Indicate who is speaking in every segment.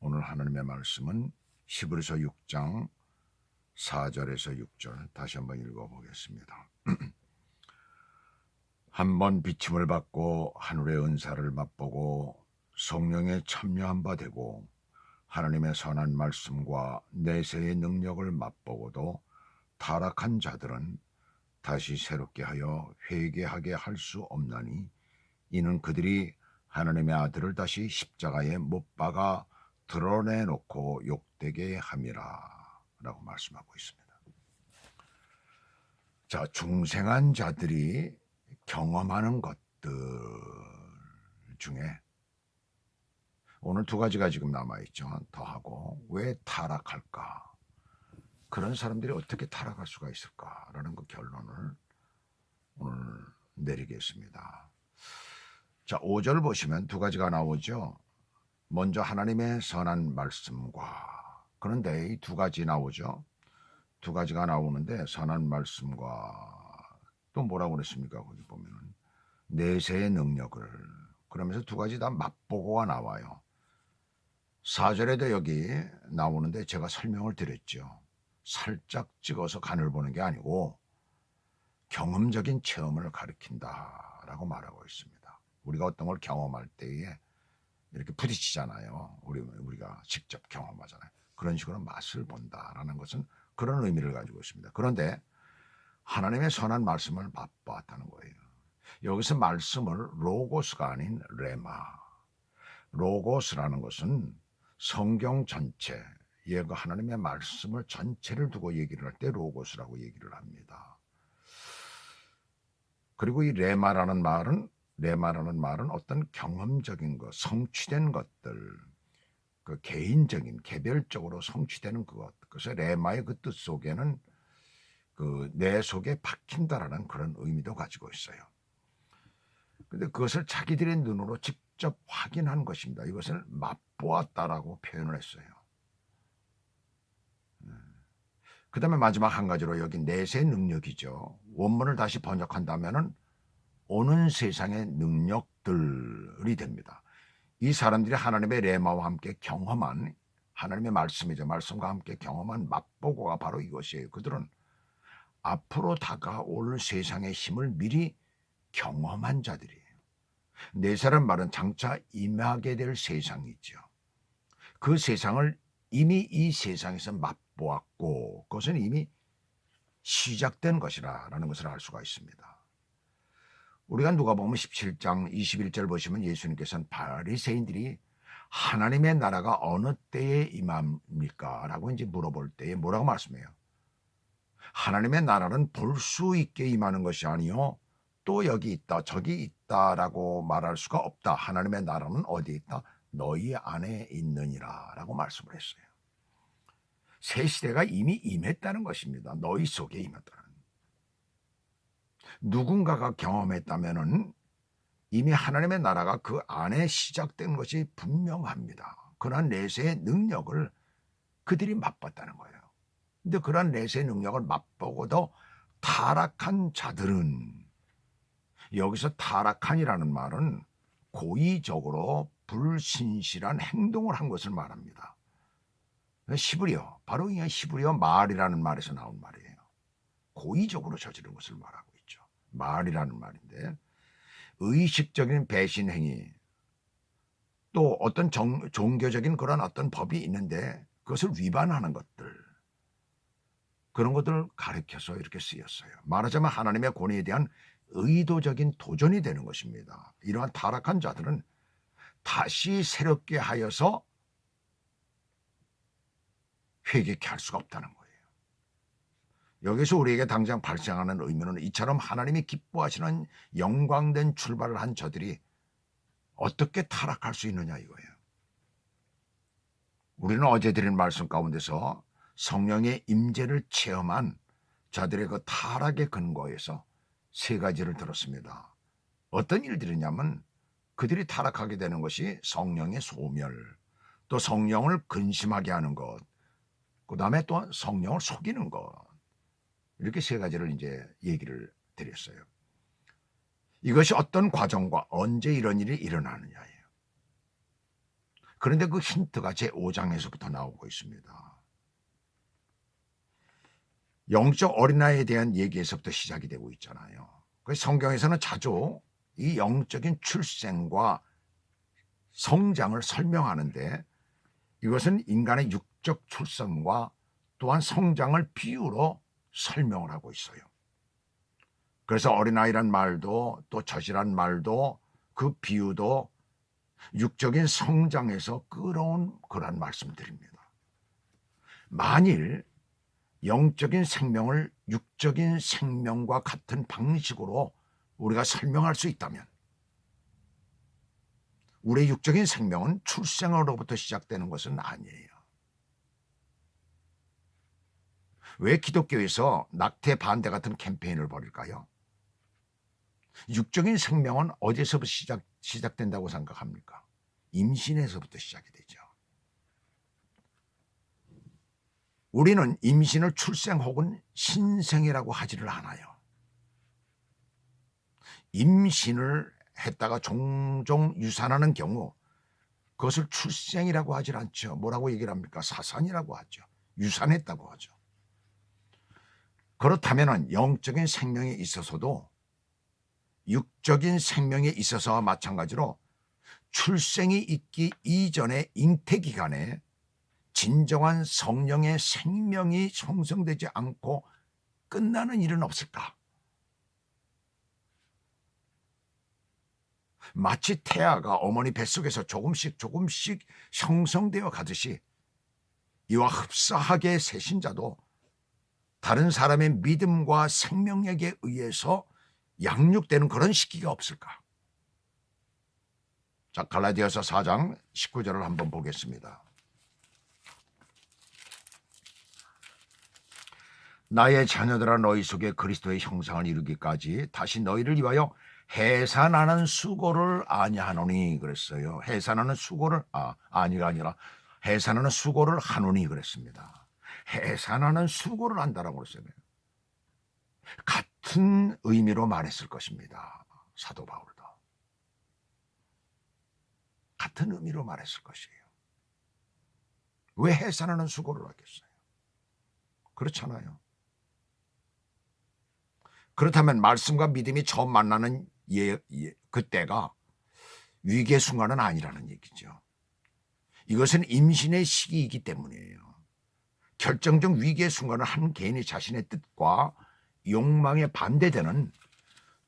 Speaker 1: 오늘 하나님의 말씀은 히브리서 6장 4절에서 6절 다시 한번 읽어보겠습니다. 한번 비침을 받고 하늘의 은사를 맛보고 성령에 참여한 바 되고 하나님의 선한 말씀과 내세의 능력을 맛보고도 타락한 자들은 다시 새롭게 하여 회개하게 할 수 없나니 이는 그들이 하나님의 아들을 다시 십자가에 못 박아 드러내놓고 욕되게 함이라 라고 말씀하고 있습니다. 자, 중생한 자들이 경험하는 것들 중에 오늘 두 가지가 지금 남아있죠. 더하고 왜 타락할까? 그런 사람들이 어떻게 타락할 수가 있을까라는 그 결론을 오늘 내리겠습니다. 자, 5절 보시면 두 가지가 나오죠. 먼저 하나님의 선한 말씀과, 그런데 이 두 가지 나오죠. 두 가지가 나오는데 선한 말씀과 또 뭐라고 그랬습니까? 거기 보면은 내세의 능력을, 그러면서 두 가지 다 맛보고가 나와요. 4절에도 여기 나오는데 제가 설명을 드렸죠. 살짝 찍어서 간을 보는 게 아니고 경험적인 체험을 가리킨다라고 말하고 있습니다. 우리가 어떤 걸 경험할 때에 이렇게 부딪히잖아요. 우리가 직접 경험하잖아요. 그런 식으로 맛을 본다라는 것은 그런 의미를 가지고 있습니다. 그런데 하나님의 선한 말씀을 맛보았다는 거예요. 여기서 말씀을 로고스가 아닌 레마. 로고스라는 것은 성경 전체, 그 하나님의 말씀을 전체를 두고 얘기를 할 때 로고스라고 얘기를 합니다. 그리고 이 레마라는 말은 어떤 경험적인 것, 성취된 것들, 그 개인적인, 개별적으로 성취되는 그것. 그래서 레마의 그 뜻 속에는 그 내 속에 박힌다라는 그런 의미도 가지고 있어요. 근데 그것을 자기들의 눈으로 직접 확인한 것입니다. 이것을 맛보았다라고 표현을 했어요. 그 다음에 마지막 한 가지로 여기 내세 능력이죠. 원문을 다시 번역한다면은 오는 세상의 능력들이 됩니다. 이 사람들이 하나님의 레마와 함께 경험한 하나님의 말씀이죠. 말씀과 함께 경험한 맛보고가 바로 이것이에요. 그들은 앞으로 다가올 세상의 힘을 미리 경험한 자들이에요. 내세란 말은 장차 임하게 될 세상이죠. 그 세상을 이미 이 세상에서 맛보았고 그것은 이미 시작된 것이라는 것을 알 수가 있습니다. 우리가 누가복음 17장 21절 보시면 예수님께서는 바리새인들이 하나님의 나라가 어느 때에 임합니까? 라고 이제 물어볼 때에 뭐라고 말씀해요? 하나님의 나라는 볼 수 있게 임하는 것이 아니요 또 여기 있다 저기 있다라고 말할 수가 없다. 하나님의 나라는 어디에 있다? 너희 안에 있느니라 라고 말씀을 했어요. 새 시대가 이미 임했다는 것입니다. 너희 속에 임했다는. 누군가가 경험했다면은 이미 하나님의 나라가 그 안에 시작된 것이 분명합니다. 그러한 내세의 능력을 그들이 맛봤다는 거예요. 근데 그러한 내세의 능력을 맛보고도 타락한 자들은, 여기서 타락한이라는 말은 고의적으로 불신실한 행동을 한 것을 말합니다. 히브리어, 바로 이 히브리어 말이라는 말에서 나온 말이에요. 고의적으로 저지른 것을 말하고 있죠. 말이라는 말인데 의식적인 배신 행위, 또 어떤 종교적인 그런 어떤 법이 있는데 그것을 위반하는 것들, 그런 것들을 가리켜서 이렇게 쓰였어요. 말하자면 하나님의 권위에 대한 의도적인 도전이 되는 것입니다. 이러한 타락한 자들은 다시 새롭게 하여서 회개케 할 수가 없다는 거예요. 여기서 우리에게 당장 발생하는 의미는 이처럼 하나님이 기뻐하시는 영광된 출발을 한 저들이 어떻게 타락할 수 있느냐 이거예요. 우리는 어제 드린 말씀 가운데서 성령의 임재를 체험한 자들의 그 타락의 근거에서 세 가지를 들었습니다. 어떤 일들이냐면 그들이 타락하게 되는 것이 성령의 소멸, 또 성령을 근심하게 하는 것, 그 다음에 또 성령을 속이는 것, 이렇게 세 가지를 이제 얘기를 드렸어요. 이것이 어떤 과정과 언제 이런 일이 일어나느냐예요. 그런데 그 힌트가 제5장에서부터 나오고 있습니다. 영적 어린아이에 대한 얘기에서부터 시작이 되고 있잖아요. 성경에서는 자주 이 영적인 출생과 성장을 설명하는데 이것은 인간의 육적 출생과 또한 성장을 비유로 설명을 하고 있어요. 그래서 어린아이란 말도 또 젖이란 말도 그 비유도 육적인 성장에서 끌어온 그런 말씀드립니다. 만일 영적인 생명을 육적인 생명과 같은 방식으로 우리가 설명할 수 있다면 우리의 육적인 생명은 출생으로부터 시작되는 것은 아니에요. 왜 기독교에서 낙태 반대 같은 캠페인을 벌일까요? 육적인 생명은 어디서부터 시작된다고 생각합니까? 임신에서부터 시작이 되죠. 우리는 임신을 출생 혹은 신생이라고 하지를 않아요. 임신을 했다가 종종 유산하는 경우 그것을 출생이라고 하질 않죠. 뭐라고 얘기를 합니까? 사산이라고 하죠. 유산했다고 하죠. 그렇다면 영적인 생명에 있어서도 육적인 생명에 있어서와 마찬가지로 출생이 있기 이전의 잉태기간에 진정한 성령의 생명이 형성되지 않고 끝나는 일은 없을까? 마치 태아가 어머니 뱃속에서 조금씩 형성되어 가듯이 이와 흡사하게 새신자도 다른 사람의 믿음과 생명력에 의해서 양육되는 그런 시기가 없을까? 자, 갈라디아서 4장 19절을 한번 보겠습니다. 나의 자녀들아 너희 속에 그리스도의 형상을 이루기까지 다시 너희를 위하여 해산하는 수고를 아니하노니 그랬어요. 해산하는 수고를 아니가 아니라 해산하는 수고를 하노니 그랬습니다. 해산하는 수고를 한다라고 그랬어요. 같은 의미로 말했을 것입니다. 사도 바울도 같은 의미로 말했을 것이에요. 왜 해산하는 수고를 하겠어요? 그렇잖아요. 그렇다면 말씀과 믿음이 처음 만나는 그때가 위기의 순간은 아니라는 얘기죠. 이것은 임신의 시기이기 때문이에요. 결정적 위기의 순간은 한 개인이 자신의 뜻과 욕망에 반대되는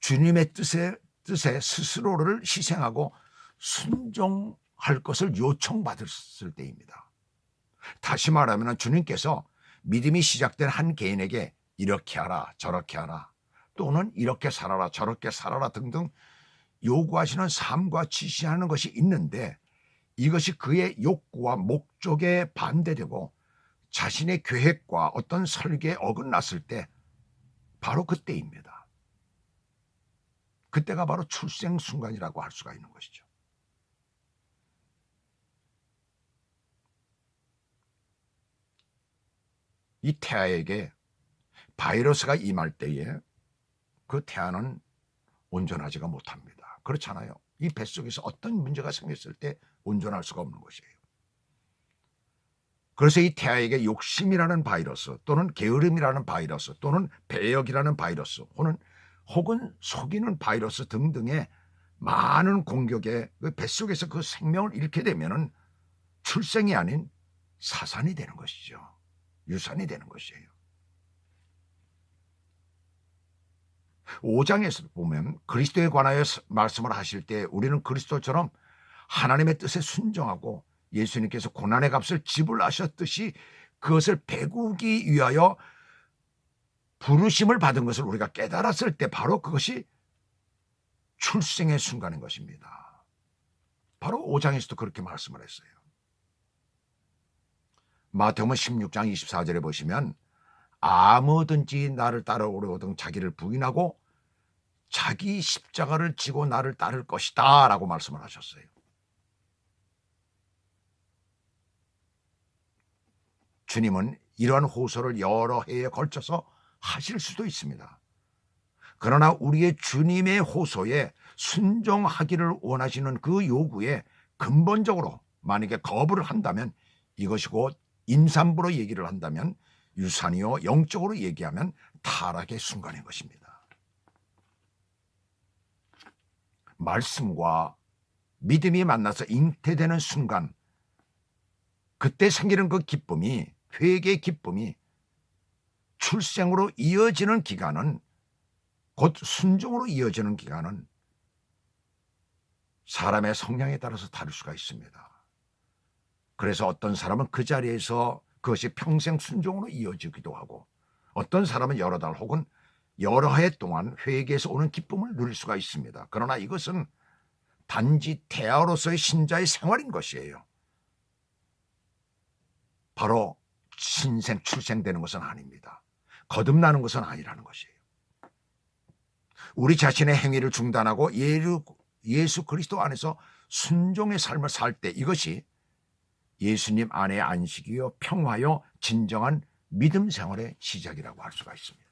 Speaker 1: 주님의 뜻에 스스로를 희생하고 순종할 것을 요청받았을 때입니다. 다시 말하면 주님께서 믿음이 시작된 한 개인에게 이렇게 하라 저렇게 하라 또는 이렇게 살아라 저렇게 살아라 등등 요구하시는 삶과 지시하는 것이 있는데 이것이 그의 욕구와 목적에 반대되고 자신의 계획과 어떤 설계에 어긋났을 때 바로 그때입니다. 그때가 바로 출생 순간이라고 할 수가 있는 것이죠. 이 태아에게 바이러스가 임할 때에 그 태아는 온전하지가 못합니다. 그렇잖아요. 이 뱃속에서 어떤 문제가 생겼을 때 온전할 수가 없는 것이에요. 그래서 이 태아에게 욕심이라는 바이러스 또는 게으름이라는 바이러스 또는 배역이라는 바이러스 혹은 속이는 바이러스 등등의 많은 공격에 그 뱃속에서 그 생명을 잃게 되면은 출생이 아닌 사산이 되는 것이죠. 유산이 되는 것이에요. 5장에서 보면 그리스도에 관하여 말씀을 하실 때 우리는 그리스도처럼 하나님의 뜻에 순종하고 예수님께서 고난의 값을 지불하셨듯이 그것을 배우기 위하여 부르심을 받은 것을 우리가 깨달았을 때 바로 그것이 출생의 순간인 것입니다. 바로 5장에서도 그렇게 말씀을 했어요. 마태복음 16장 24절에 보시면 아무든지 나를 따라오려거든 자기를 부인하고 자기 십자가를 지고 나를 따를 것이다 라고 말씀을 하셨어요. 주님은 이러한 호소를 여러 해에 걸쳐서 하실 수도 있습니다. 그러나 우리의 주님의 호소에 순종하기를 원하시는 그 요구에 근본적으로 만약에 거부를 한다면 이것이 곧 임산부로 얘기를 한다면 유산이요 영적으로 얘기하면 타락의 순간인 것입니다. 말씀과 믿음이 만나서 잉태되는 순간 그때 생기는 그 기쁨이 회개의 기쁨이 출생으로 이어지는 기간은 곧 순종으로 이어지는 기간은 사람의 성향에 따라서 다를 수가 있습니다. 그래서 어떤 사람은 그 자리에서 그것이 평생 순종으로 이어지기도 하고 어떤 사람은 여러 달 혹은 여러 해 동안 회개에서 오는 기쁨을 누릴 수가 있습니다. 그러나 이것은 단지 태아로서의 신자의 생활인 것이에요. 바로 신생 출생되는 것은 아닙니다. 거듭나는 것은 아니라는 것이에요. 우리 자신의 행위를 중단하고 예수 그리스도 안에서 순종의 삶을 살 때 이것이 예수님 안의 안식이요 평화요 진정한 믿음 생활의 시작이라고 할 수가 있습니다.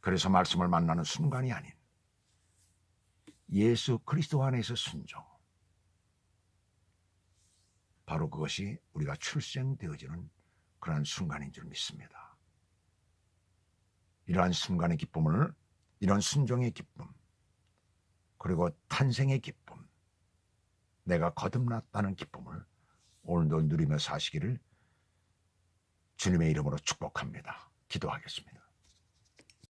Speaker 1: 그래서 말씀을 만나는 순간이 아닌 예수 그리스도 안에서 순종, 바로 그것이 우리가 출생되어지는 그러한 순간인 줄 믿습니다. 이러한 순간의 기쁨을, 이런 순종의 기쁨, 그리고 탄생의 기쁨, 내가 거듭났다는 기쁨을 오늘도 누리며 사시기를 주님의 이름으로 축복합니다. 기도하겠습니다.